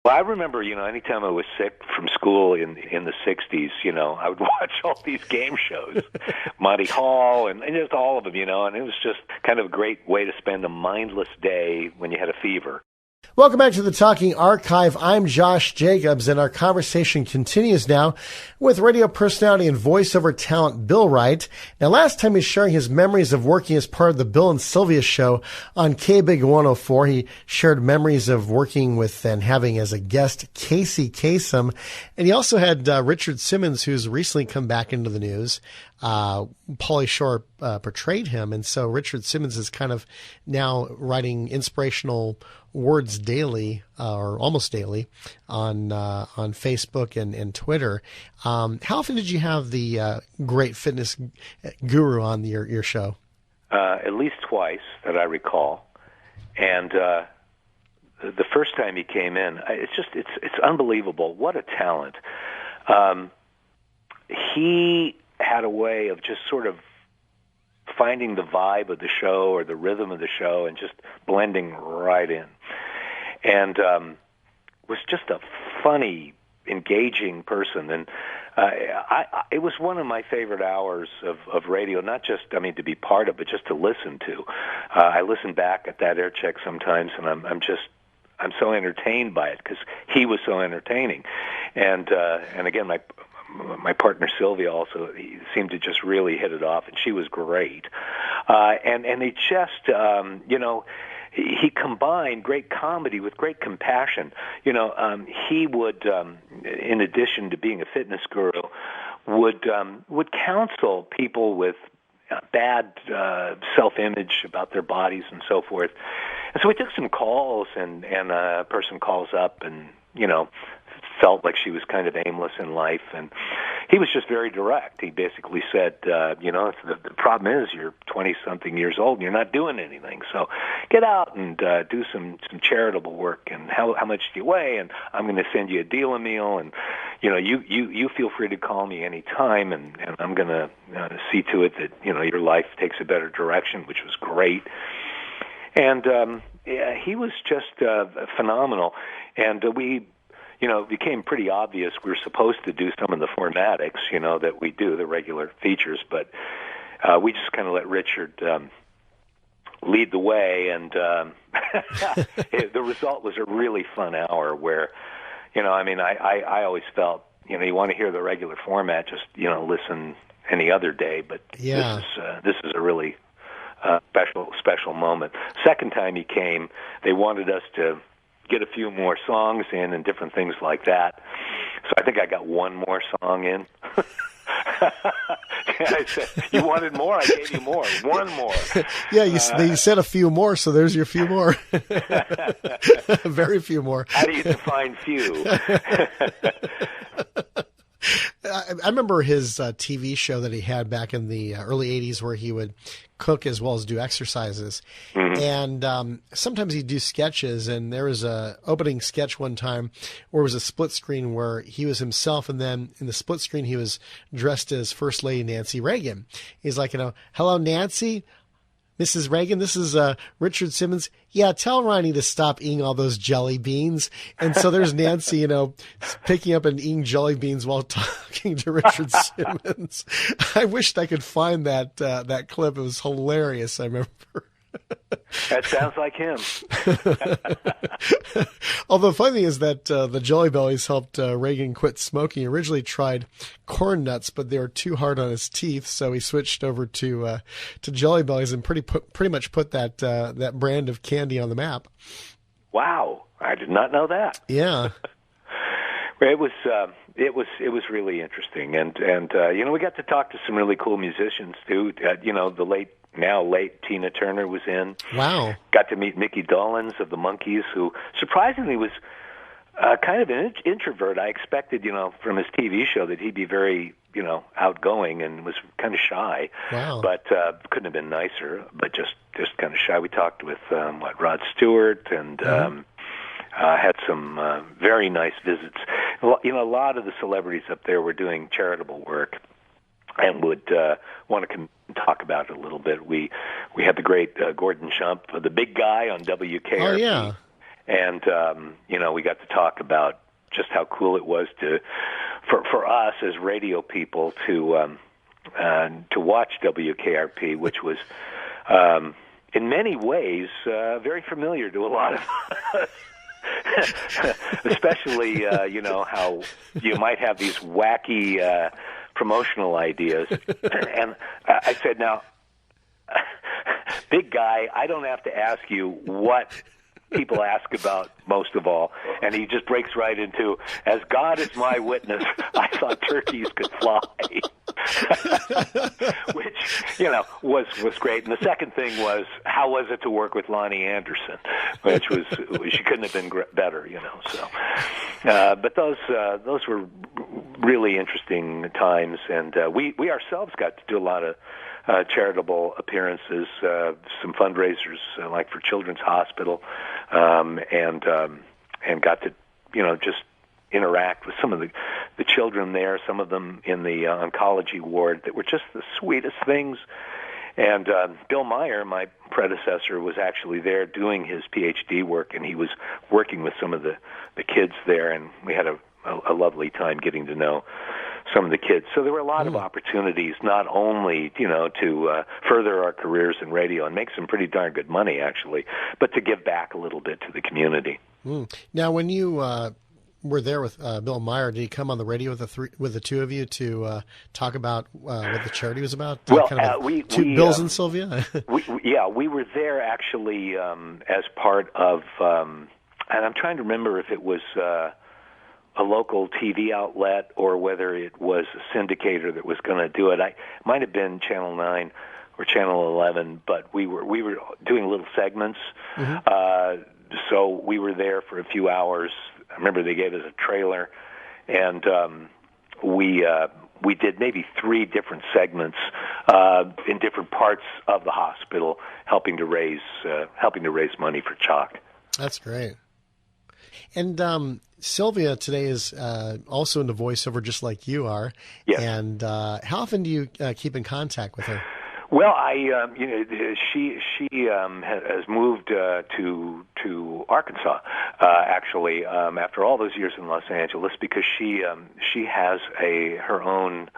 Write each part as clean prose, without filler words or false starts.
Well, I remember, anytime I was sick from school in the 60s, I would watch all these game shows, Monty Hall, and just all of them, and it was just kind of a great way to spend a mindless day when you had a fever. Welcome back to the Talking Archive. I'm Josh Jacobs, and our conversation continues now with radio personality and voiceover talent Bill Wright. Now, last time he was sharing his memories of working as part of the Bill and Sylvia Show on KBIG 104. He shared memories of working with and having as a guest Casey Kasem. And he also had Richard Simmons, who's recently come back into the news. Pauly Shore portrayed him, and so Richard Simmons is kind of now writing inspirational words daily, or almost daily, on Facebook and Twitter. How often did you have the great fitness guru on your show? At least twice that I recall, and the first time he came in, it's unbelievable. What a talent! He had a way of just sort of finding the vibe of the show or the rhythm of the show and just blending right in. And was just a funny, engaging person. And it was one of my favorite hours of radio, not just, to be part of, but just to listen to. I listen back at that air check sometimes, and I'm so entertained by it because he was so entertaining. And again, my partner Sylvia also seemed to just really hit it off, and she was great. And they just, he combined great comedy with great compassion. He would, in addition to being a fitness guru, would counsel people with bad self-image about their bodies and so forth. And so we took some calls, and a person calls up and, felt like she was kind of aimless in life, and he was just very direct. He basically said, the problem is you're 20-something years old and you're not doing anything, so get out and do some charitable work, and how much do you weigh, and I'm going to send you a deal meal, and you feel free to call me any time, and I'm going to see to it that your life takes a better direction, which was great. And he was just phenomenal, and it became pretty obvious we were supposed to do some of the formatics, that we do, the regular features, but we just kind of let Richard lead the way, and the result was a really fun hour where, I always felt, you want to hear the regular format, just, listen any other day, but yeah. This is a really special moment. Second time he came, they wanted us to get a few more songs in and different things like that. So I think I got one more song in. I said, you wanted more? I gave you more. One more. Yeah, you said a few more, so there's your few more. Very few more. How do you define few? I remember his TV show that he had back in the early 80s where he would cook as well as do exercises. Mm-hmm. And sometimes he'd do sketches, and there was a opening sketch one time where it was a split screen where he was himself, and then in the split screen he was dressed as First Lady Nancy Reagan. He's like, hello, Nancy. Mrs. Reagan, this is Richard Simmons. Yeah, tell Ronnie to stop eating all those jelly beans. And so there's Nancy, picking up and eating jelly beans while talking to Richard Simmons. I wished I could find that clip. It was hilarious, I remember. That sounds like him. Although the funny thing is that the Jelly Bellies helped Reagan quit smoking. He originally tried corn nuts, but they were too hard on his teeth, so he switched over to Jelly Bellies and pretty much put that brand of candy on the map. Wow, I did not know that. Yeah. It was really interesting, and we got to talk to some really cool musicians too. The late Tina Turner was in. Wow. Got to meet Mickey Dolenz of the Monkees, who surprisingly was kind of an introvert. I expected, from his TV show that he'd be very, outgoing and was kind of shy. Wow. But couldn't have been nicer, but just kind of shy. We talked with, Rod Stewart and had some very nice visits. A lot of the celebrities up there were doing charitable work and would want to talk about it a little bit. We had the great Gordon Shump, the big guy on WKRP. Oh, yeah. And we got to talk about just how cool it was for us as radio people to watch WKRP, which was in many ways very familiar to a lot of us. Especially, how you might have these wacky promotional ideas. And I said, now, big guy, I don't have to ask you what people ask about most of all. And he just breaks right into, as God is my witness, I thought turkeys could fly. Which, was great. And the second thing was, how was it to work with Lonnie Anderson? Which was, she couldn't have been better, so. But those were really interesting times. And we ourselves got to do a lot of charitable appearances, some fundraisers like for Children's Hospital, and got to just interact with some of the children there, some of them in the oncology ward, that were just the sweetest things. And Bill Meyer, my predecessor, was actually there doing his PhD work, and he was working with some of the kids there, and we had a lovely time getting to know some of the kids. So there were a lot of opportunities, not only, to further our careers in radio and make some pretty darn good money, actually, but to give back a little bit to the community. Now, when you were there with Bill Meyer, did he come on the radio with the two of you to talk about what the charity was about? Well, Bills and Sylvia? we were there actually as part of, and I'm trying to remember if it was a local TV outlet or whether it was a syndicator that was going to do it. It might have been Channel 9 or Channel 11, but we were doing little segments. So we were there for a few hours. I remember they gave us a trailer, and we did maybe 3 different segments in different parts of the hospital, helping to raise money for CHOC. That's great. And Sylvia today is also into voiceover, just like you are. Yes. And how often do you keep in contact with her? Well, she has moved to Arkansas actually after all those years in Los Angeles, because she has her own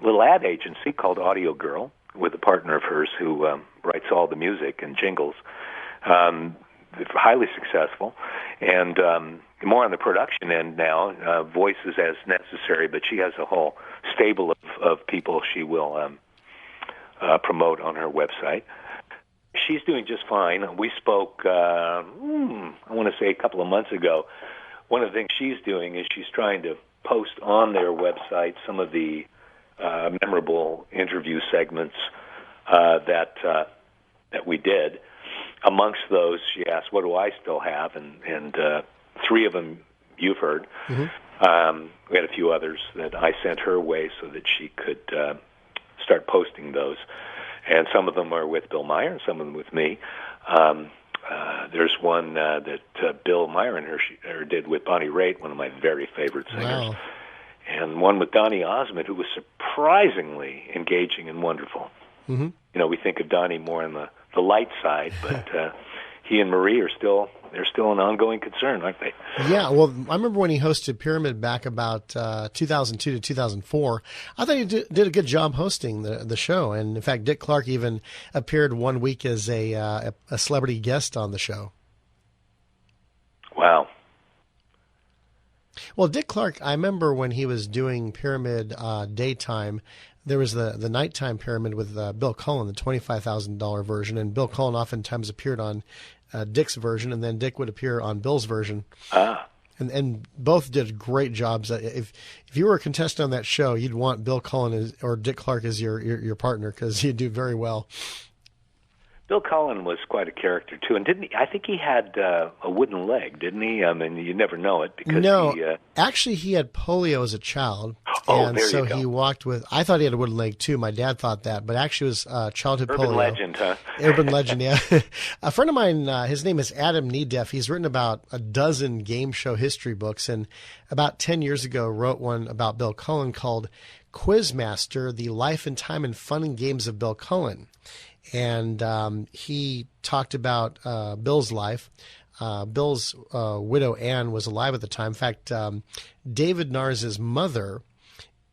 little ad agency called Audio Girl with a partner of hers who writes all the music and jingles. Highly successful, and more on the production end now. Voices as necessary, but she has a whole stable of people she will promote on her website. She's doing just fine. We spoke, I want to say a couple of months ago. One of the things she's doing is she's trying to post on their website some of the memorable interview segments that we did. Amongst those, she asked, what do I still have? And 3 of them you've heard. Mm-hmm. We had a few others that I sent her way so that she could start posting those. And some of them are with Bill Meyer and some of them with me. There's one that Bill Meyer and her did with Bonnie Raitt, one of my very favorite singers. Wow. And one with Donny Osmond, who was surprisingly engaging and wonderful. Mm-hmm. We think of Donny more on the light side, but he and Marie are still an ongoing concern, aren't they? Yeah, well, I remember when he hosted Pyramid back about 2002 to 2004. I thought he did a good job hosting the show, and in fact, Dick Clark even appeared one week as a celebrity guest on the show. Wow. Well, Dick Clark, I remember when he was doing Pyramid daytime, there was the nighttime Pyramid with Bill Cullen, the $25,000 version, and Bill Cullen oftentimes appeared on Dick's version, and then Dick would appear on Bill's version. And both did great jobs. If you were a contestant on that show, you'd want Bill Cullen or Dick Clark as your partner, because he'd do very well. Bill Cullen was quite a character too, and didn't he? I think he had a wooden leg, didn't he? I mean, you never know it because actually, he had polio as a child, and there so you go. He walked with. I thought he had a wooden leg too. My dad thought that, but actually, it was childhood polio. Urban legend, huh? Urban legend, yeah. A friend of mine, his name is Adam Nedeff. He's written about a dozen game show history books, and about 10 years ago, wrote one about Bill Cullen called "Quizmaster: The Life and Time and Fun and Games of Bill Cullen." And he talked about Bill's life, Bill's widow, Ann, was alive at the time. In fact, David Nars's mother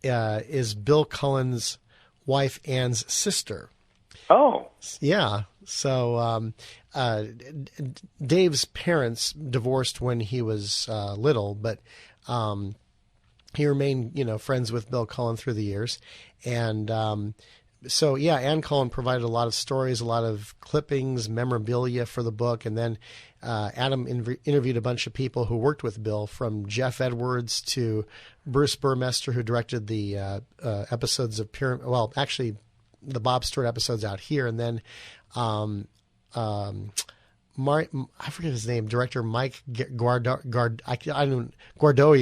is Bill Cullen's wife, Ann's sister. Oh. Yeah. So Dave's parents divorced when he was little, but he remained, friends with Bill Cullen through the years. And so, yeah, Ann Cullen provided a lot of stories, a lot of clippings, memorabilia for the book. And then Adam interviewed a bunch of people who worked with Bill, from Jeff Edwards to Bruce Burmester, who directed the episodes of actually the Bob Stewart episodes out here. And then I forget his name, director Mike Guardoia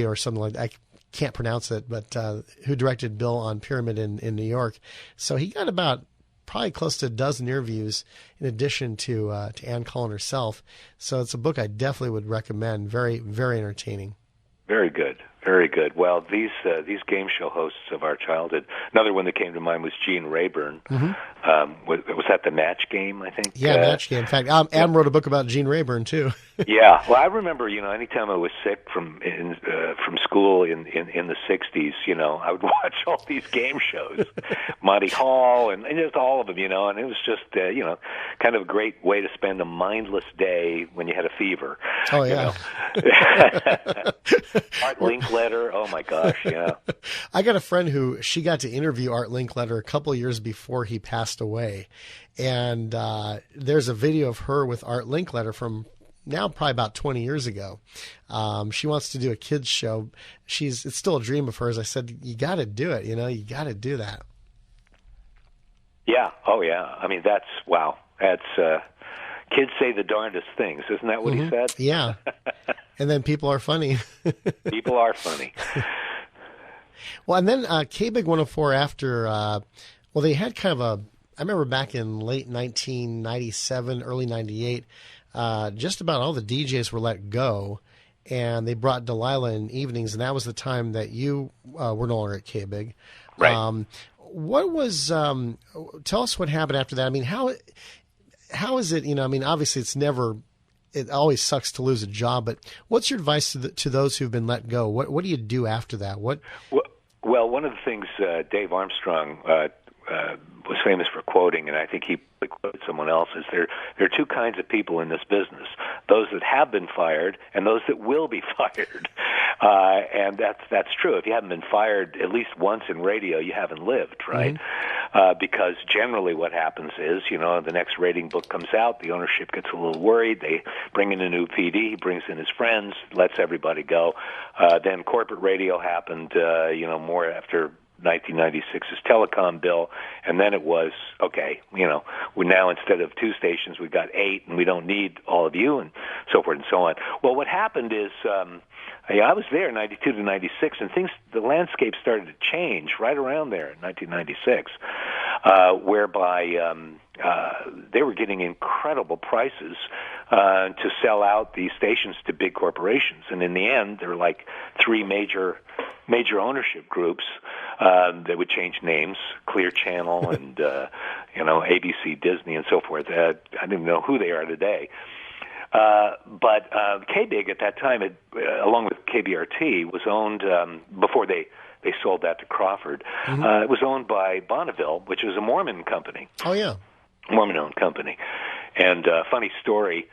or something like that. I can't pronounce it, but who directed Bill on Pyramid in New York. So he got about probably close to a dozen interviews in addition to Ann Cullen herself. So it's a book I definitely would recommend. Very, very entertaining. Very good. Very good. Well, these game show hosts of our childhood. Another one that came to mind was Gene Rayburn. Mm-hmm. Was that the Match Game? I think. Yeah, Match Game. In fact, Adam wrote a book about Gene Rayburn too. Yeah. Well, I remember, anytime I was sick from school in the '60s, I would watch all these game shows, Monty Hall, and just all of them, and it was just, kind of a great way to spend a mindless day when you had a fever. Oh yeah. Art Linkletter. Oh my gosh, yeah. I got a friend who she got to interview Art Linkletter a couple of years before he passed away, and there's a video of her with Art Linkletter from now probably about 20 years ago. She wants to do a kids show. It's still a dream of hers. I said, you got to do it. You got to do that. Yeah. Oh yeah. I mean, wow. That's kids say the darndest things. Isn't that what he said? Yeah. And then people are funny. People are funny. Well, and then KBIG 104 after, they had kind of I remember back in late 1997, early 98, just about all the DJs were let go, and they brought Delilah in evenings, and that was the time that you were no longer at KBIG. Right. What was, tell us what happened after that. I mean, how is it, obviously it always sucks to lose a job, but what's your advice to those who've been let go? What do you do after that? Well, one of the things Dave Armstrong was famous for quoting, and I think he quoted someone else, is there are two kinds of people in this business: those that have been fired and those that will be fired. And that's true. If you haven't been fired at least once in radio, you haven't lived, right? Mm-hmm. Because generally what happens is, the next rating book comes out, the ownership gets a little worried, they bring in a new PD, he brings in his friends, lets everybody go. Then corporate radio happened, more after 1996's telecom bill, and then it was, okay, we now, instead of 2 stations, we've got 8, and we don't need all of you, and so forth and so on. Well, what happened is, I was there in 92 to 96, and the landscape started to change right around there in 1996, whereby they were getting incredible prices to sell out these stations to big corporations, and in the end, there were like 3 major ownership groups that would change names: Clear Channel and ABC, Disney, and so forth. I don't even know who they are today. But KBIG at that time, along with KBRT, was owned before they sold that to Crawford. Mm-hmm. It was owned by Bonneville, which was a Mormon company. Oh yeah, Mormon-owned company. And funny story,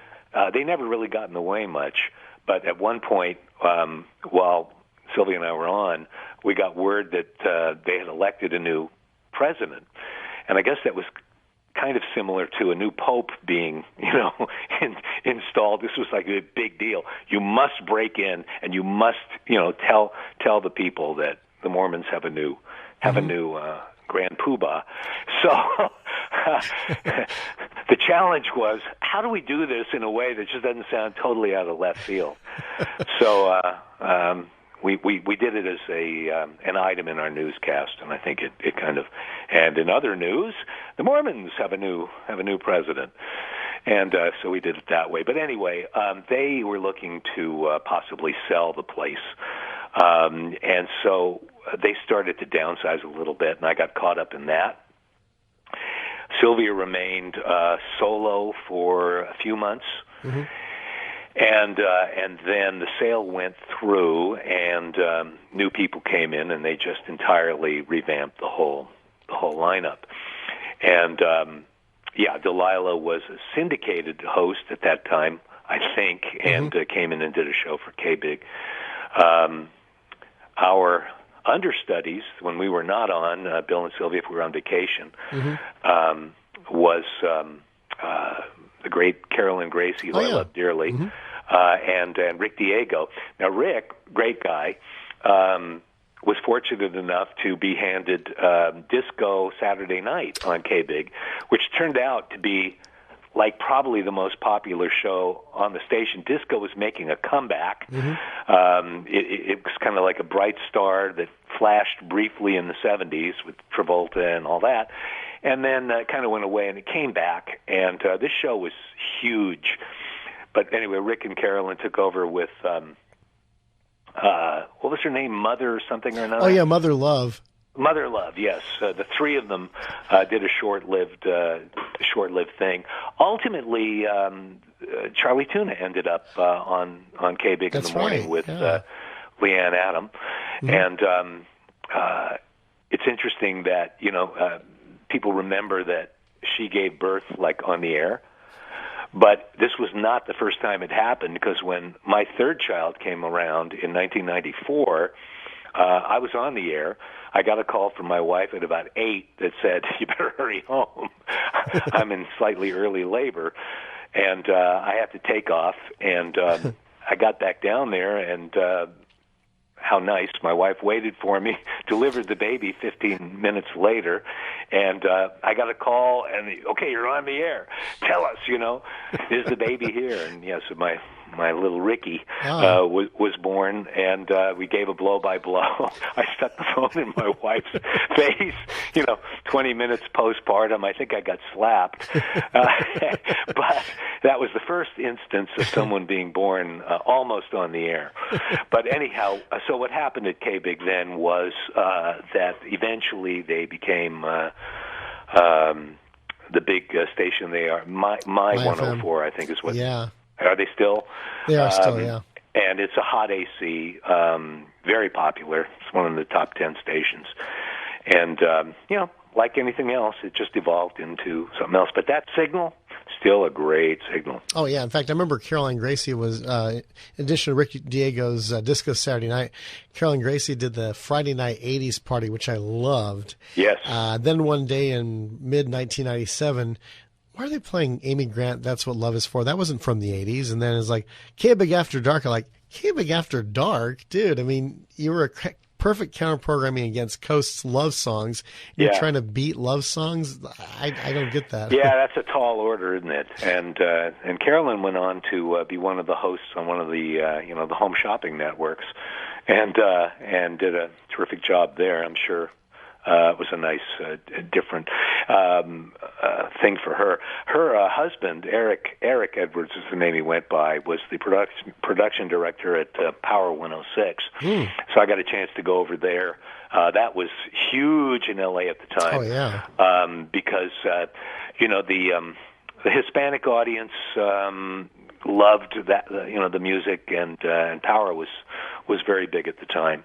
they never really got in the way much. But at one point, while Sylvia and I were on, we got word that they had elected a new president, and I guess that was kind of similar to a new pope being, installed. This was like a big deal. You must break in, and you must, tell the people that the Mormons have a new grand poobah. So the challenge was, how do we do this in a way that just doesn't sound totally out of left field? So we did it as an item in our newscast, and I think it kind of. And in other news, the Mormons have a new president, and so we did it that way. But anyway, they were looking to possibly sell the place, and so they started to downsize a little bit, and I got caught up in that. Sylvia remained solo for a few months. Mm-hmm. And then the sale went through, and new people came in, and they just entirely revamped the whole lineup. And Delilah was a syndicated host at that time, I think, and came in and did a show for KBIG. Our understudies, when we were not on, Bill and Sylvia, if we were on vacation, was the great Carolyn Gracie, who I love dearly, and Rick Diego. Now, Rick, great guy, was fortunate enough to be handed Disco Saturday Night on KBIG, which turned out to be like probably the most popular show on the station. Disco was making a comeback. It was kind of like a bright star that flashed briefly in the 70s with Travolta and all that, and then kind of went away, and it came back, and this show was huge. But anyway, Rick and Carolyn took over with, what was her name, Mother or something or another? Oh, yeah, Mother Love. Mother Love, yes. The three of them did a short-lived thing. Ultimately, Charlie Tuna ended up on KBIG in the morning with Leanne Adam, and it's interesting that people remember that she gave birth like on the air, but this was not the first time it happened, because when my third child came around in 1994, I was on the air. I got a call from my wife at about 8 that said, "You better hurry home. I'm in slightly early labor," and I have to take off. And I got back down there, and how nice. My wife waited for me, delivered the baby 15 minutes later, and I got a call, and okay, you're on the air. Tell us, is the baby here? And yes, my little Ricky was born, and we gave a blow-by-blow. I stuck the phone in my wife's face, 20 minutes postpartum. I think I got slapped. But that was the first instance of someone being born almost on the air. But anyhow, so what happened at KBIG then was that eventually they became the big station they are. My 104, I think, is what... Yeah. Are they still? They are still, yeah. And it's a hot AC, very popular. It's one of the top 10 stations. And, like anything else, it just evolved into something else. But that signal, still a great signal. Oh, yeah. In fact, I remember Caroline Gracie was, in addition to Rick Diego's Disco Saturday Night, Caroline Gracie did the Friday Night 80s party, which I loved. Yes. Then one day in mid-1997, why are they playing Amy Grant, That's What Love Is For? That wasn't from the 80s. And then it's like, KBIG After Dark. I'm like, KBIG After Dark? Dude, I mean, you were a perfect counter-programming against Coast's love songs. You're trying to beat love songs? I don't get that. Yeah, that's a tall order, isn't it? And Carolyn went on to be one of the hosts on one of the, the home shopping networks, and did a terrific job there, I'm sure. It was a nice, different thing for her. Her husband, Eric Edwards is the name he went by, was the production director at Power 106. So I got a chance to go over there. That was huge in L.A. at the time. Oh, yeah. Because, the Hispanic audience loved that, the music, and Power was very big at the time.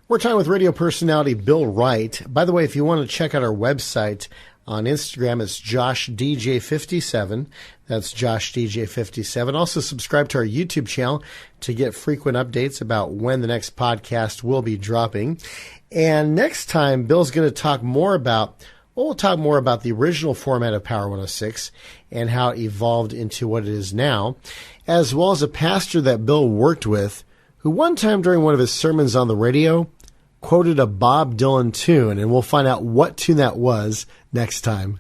We're talking with radio personality Bill Wright. By the way, if you want to check out our website on Instagram, it's JoshDJ57. That's JoshDJ57. Also subscribe to our YouTube channel to get frequent updates about when the next podcast will be dropping. And next time, Bill's going to talk more about, we'll talk more about the original format of Power 106 and how it evolved into what it is now, as well as a pastor that Bill worked with, who one time during one of his sermons on the radio quoted a Bob Dylan tune, and we'll find out what tune that was next time.